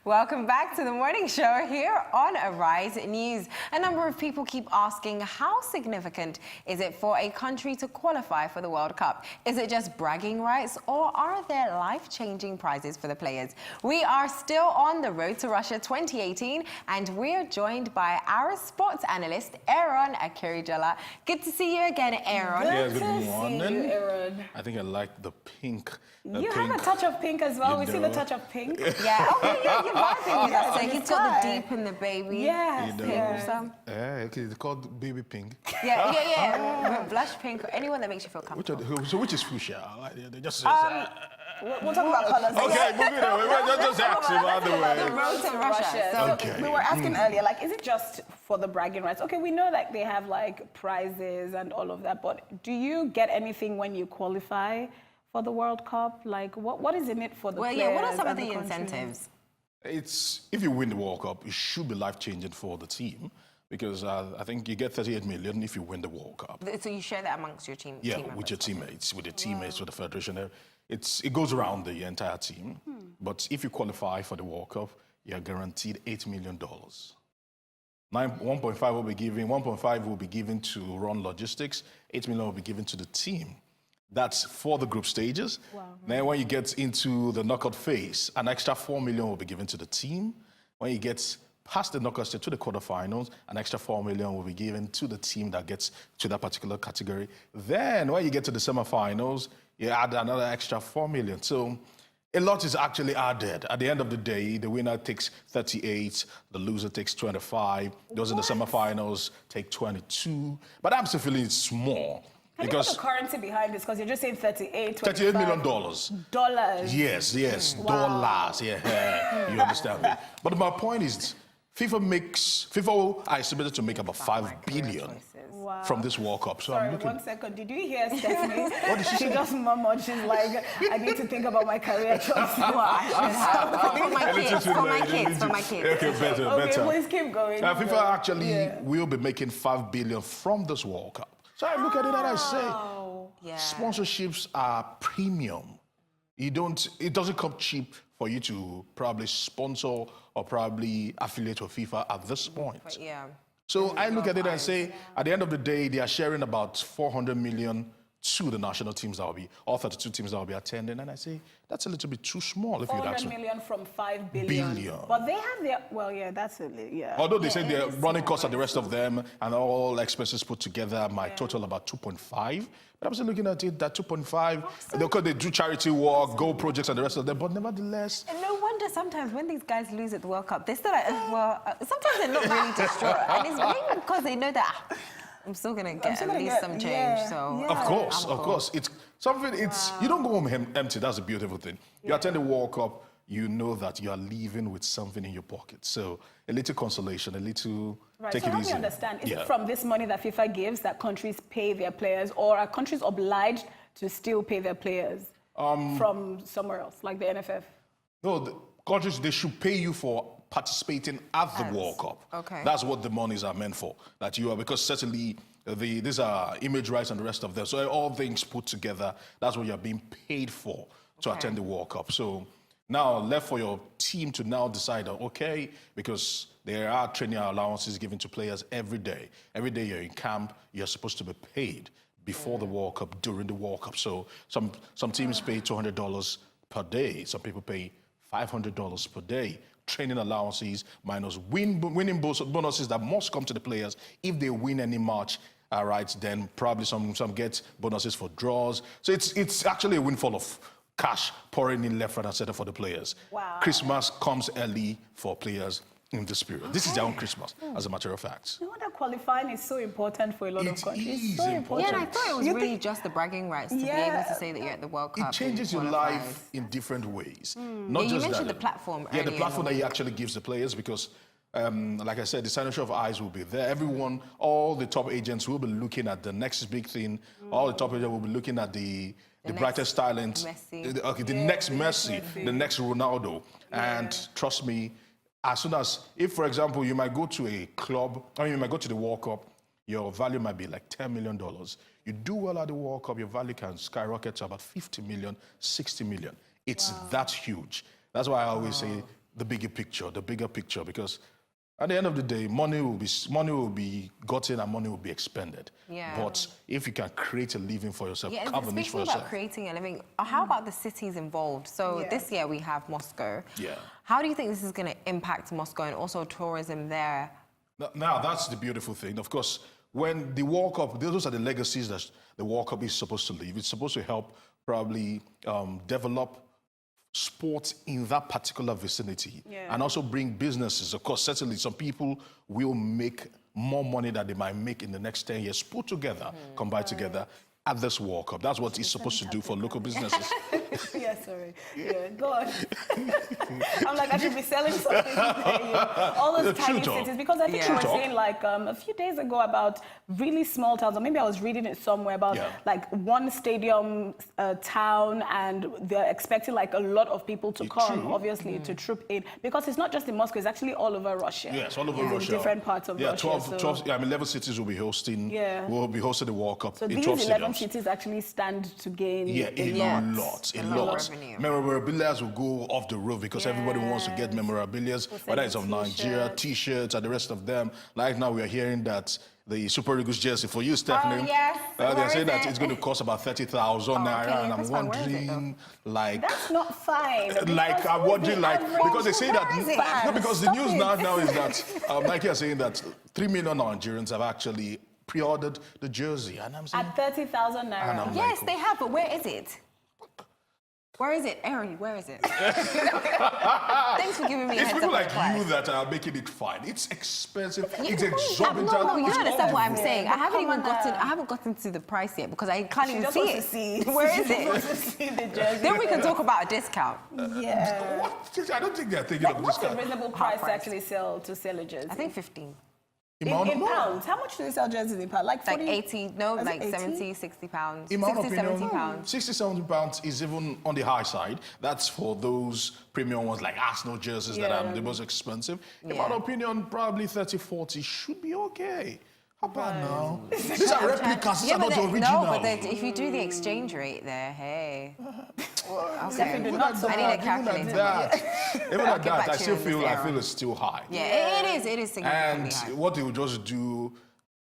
Welcome back to the morning show here on Arise News. A number of people keep asking, how significant is it for a country to qualify for the World Cup? Is it just bragging rights, or are there life-changing prizes for the players? We are still on the road to Russia 2018, and we're joined by our sports analyst, Aron Akerejola. Good to see you again, Aron. Good morning. See you, Aron. I think I like the pink. You have a touch of pink as well. We see the touch of pink. Yeah, you're vibing with us. So he's got the deep and the baby. Yes, Yeah, it's called baby pink. Yeah. Blush pink, or anyone that makes you feel comfortable. Which is fuchsia? Just we'll talk about colors. okay, moving on. Just ask about the The way. road to Russia. So Okay. We were asking earlier, like, is it just for the bragging rights? Okay, we know that they have like prizes and all of that, but do you get anything when you qualify for the World Cup? Like, what is in it for the players? Well, yeah, what are some of and the country? incentives? If you win the World Cup, it should be life-changing for the team because I think you get 38 million if you win the World Cup. So you share that amongst your team? Yeah, team members. with your teammates, with the federation. It goes around the entire team. But if you qualify for the World Cup, you're guaranteed $8 million. 1.5 will be given. 1.5 will be given to run logistics. 8 million will be given to the team. That's for the group stages. Wow. Then when you get into the knockout phase, an extra 4 million will be given to the team. When you get past the knockout stage to the quarterfinals, an extra 4 million will be given to the team that gets to that particular category. Then when you get to the semifinals, you add another extra 4 million. So a lot is actually added. At the end of the day, the winner takes 38, the loser takes 25. Those in the semifinals take 22. But I'm still feeling it's small. Can you put the currency behind this? Because you're just saying 38, 38 million dollars. Yes, dollars. Yeah, you understand me. But my point is, FIFA I estimated to make about 5 billion from this World Cup. So Sorry, I'm looking. 1 second. Did you hear Stephanie? What did she say? She just murmured. She's like, I need to think about my career choice. For my kids. Okay, better. Okay, please keep going. FIFA actually will be making 5 billion from this World Cup. So I look at it and I say, sponsorships are premium. It doesn't come cheap for you to probably sponsor or probably affiliate with FIFA at this point. Yeah. So I look at it and say, at the end of the day, they are sharing about 400 million to the national teams that will be, all 32 teams that will be attending. And I say, that's a little bit too small if you'd ask me. 400 million from 5 billion. But they have their, well, yeah, that's a, yeah. Although they say their running costs at the rest of them and all expenses put together might total about 2.5. But I'm still looking at it, that 2.5, because they do charity work, goal projects and the rest of them, but nevertheless. And no wonder sometimes when these guys lose at the World Cup, they still like, sometimes they're not really distraught. And it's maybe because they know that I'm still going to get at least some change. So Of course. It's something, you don't go home empty. That's the beautiful thing. You attend the World Cup, you know that you are leaving with something in your pocket. So a little consolation, a little take it easy. So help me understand, is it from this money that FIFA gives that countries pay their players, or are countries obliged to still pay their players from somewhere else, like the NFF? No, the countries, they should pay you for participating at the World Cup. Okay. That's what the monies are meant for. That you are, because certainly these are image rights and the rest of them. So all things put together, that's what you're being paid for to attend the World Cup. So now left for your team to now decide, okay, because there are training allowances given to players every day. Every day you're in camp, you're supposed to be paid before the World Cup, during the World Cup. So some teams pay $200 per day. Some people pay $500 per day. Training allowances minus winning bonuses that must come to the players if they win any match. All right, then probably some get bonuses for draws. So it's actually a windfall of cash pouring in left, right, and center for the players. Wow. Christmas comes early for players in this period. This is their own Christmas, as a matter of fact. You know that qualifying is so important for a lot of countries. It is so important. Yeah, and I thought it was really just the bragging rights to be able to say that you're at the World Cup. It changes your life in different ways. Not you just mentioned that. the platform Yeah, the earlier platform that he actually gives the players because, like I said, the signature of eyes will be there. Everyone, all the top agents will be looking at the next big thing. All the top agents will be looking at the brightest talent. The next Messi, the next Ronaldo. And trust me, as soon as, if for example, you might go to a club, or you might go to the World Cup, your value might be like $10 million. You do well at the World Cup, your value can skyrocket to about 50 million, 60 million. It's that huge. That's why I always say the bigger picture, because at the end of the day, money will be gotten and money will be expended. Yeah. But if you can create a living for yourself, Yeah, carve a niche for speaking yourself. about creating a living, how about the cities involved? So this year we have Moscow. Yeah. How do you think this is going to impact Moscow and also tourism there? Now, that's the beautiful thing. Of course, when the World Cup, those are the legacies that the World Cup is supposed to leave. It's supposed to help probably develop sports in that particular vicinity and also bring businesses. Of course, certainly some people will make more money than they might make in the next 10 years put together, combined together at this World Cup. That's what it's supposed to do for local businesses. Yeah, sorry. Yeah, go on. I'm like, I should be selling something today. All those tiny cities. Because I think you were saying like a few days ago about really small towns, or maybe I was reading it somewhere about like one stadium town, and they're expecting like a lot of people to come, obviously, to troop in. Because it's not just in Moscow, it's actually all over Russia. Yes, all over Russia. In different parts of Russia. 11 cities will be hosting the World Cup so in these 12 11 stadiums. cities actually stand to gain a lot. Revenue. Memorabilia will go off the roof because everybody wants to get memorabilia, whether it's of Nigeria, T-shirts, and the rest of them. Like now, we are hearing that the Super Eagles jersey for you, Stephanie. Oh, yes. They're saying that it's going to cost about 30,000 naira, and I'm wondering, like, that's not fine. like I'm wondering, like, because they say that no, because the news now is that Nike are saying that 3 million Nigerians have actually pre-ordered the jersey, and I'm saying at 30,000 naira. Yes, they have, but where is it? Where is it? Aaron, where is it? Thanks for giving me a it's heads people up like on the you price. that are making it fine. It's expensive. It's No, exorbitant. no, you It's don't understand what I'm awful. saying. I haven't even come on I haven't gotten to the price yet because I can't even Just see wants it. to see. Where is She it? wants to see the jersey. Then we can talk about a discount. Yeah. What? I don't think they're thinking of What's this a guy. reasonable price to actually sell a jersey? I think 15. in pounds. How much do they sell jerseys in pounds? Like 40? Like 80, no, Is it like 80? 70, 60 pounds. In my 60, opinion, 70 pounds. 60, 70 pounds is even on the high side. That's for those premium ones like Arsenal jerseys that are the most expensive. In my opinion, probably 30, 40 should be okay. How about now? These are replicas, these are not the original. No, but if you do the exchange rate there, hey. Okay. Even I need a at calculator. that, even at get that, back I to still you on feel this, it's still high. Yeah, it is significantly And high. what they will just do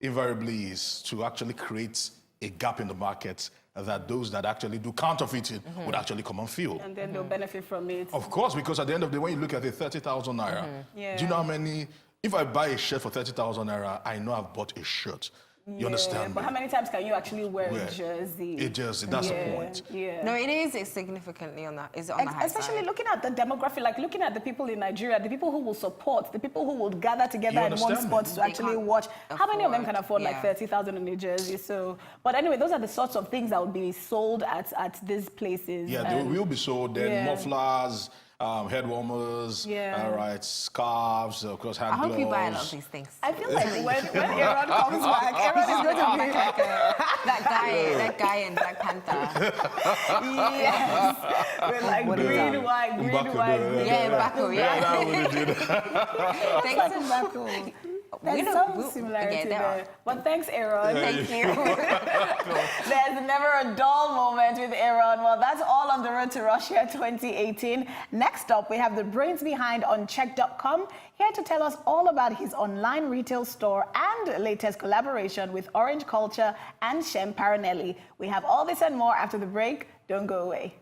invariably is to actually create a gap in the market that those that actually do counterfeiting would actually come and feel. And then they'll benefit from it. Of course, because at the end of the day, when you look at it, 30,000 naira, do you know how many? If I buy a shirt for 30,000 naira, I know I've bought a shirt. You understand? But how many times can you actually wear a jersey? A jersey, that's the point. Yeah. No, it's significantly on the high Especially side. looking at the demographic, like looking at the people in Nigeria, the people who will support, the people who will gather together in one spot to actually watch. How many of them can afford like 30,000 in a jersey? So, but anyway, those are the sorts of things that will be sold at these places. Yeah, they will be sold. Then mufflers, head warmers, all right, scarves, of course, hand gloves. I hope you buy a lot of these things. I feel like when Aaron comes back, Aaron is going to be like that guy in Black Panther. yes, with like green, white, green, white. Yeah, Baku, Yeah, that would do that. Thanks to Baku. There's some similarity there. But thanks, Aaron. Thank you. There's never a dull moment with Aaron. Well, that's all on the road to Russia 2018. Next up, we have the brains behind Uncheck.com, here to tell us all about his online retail store and latest collaboration with Orange Culture and Shem Paranelli. We have all this and more after the break. Don't go away.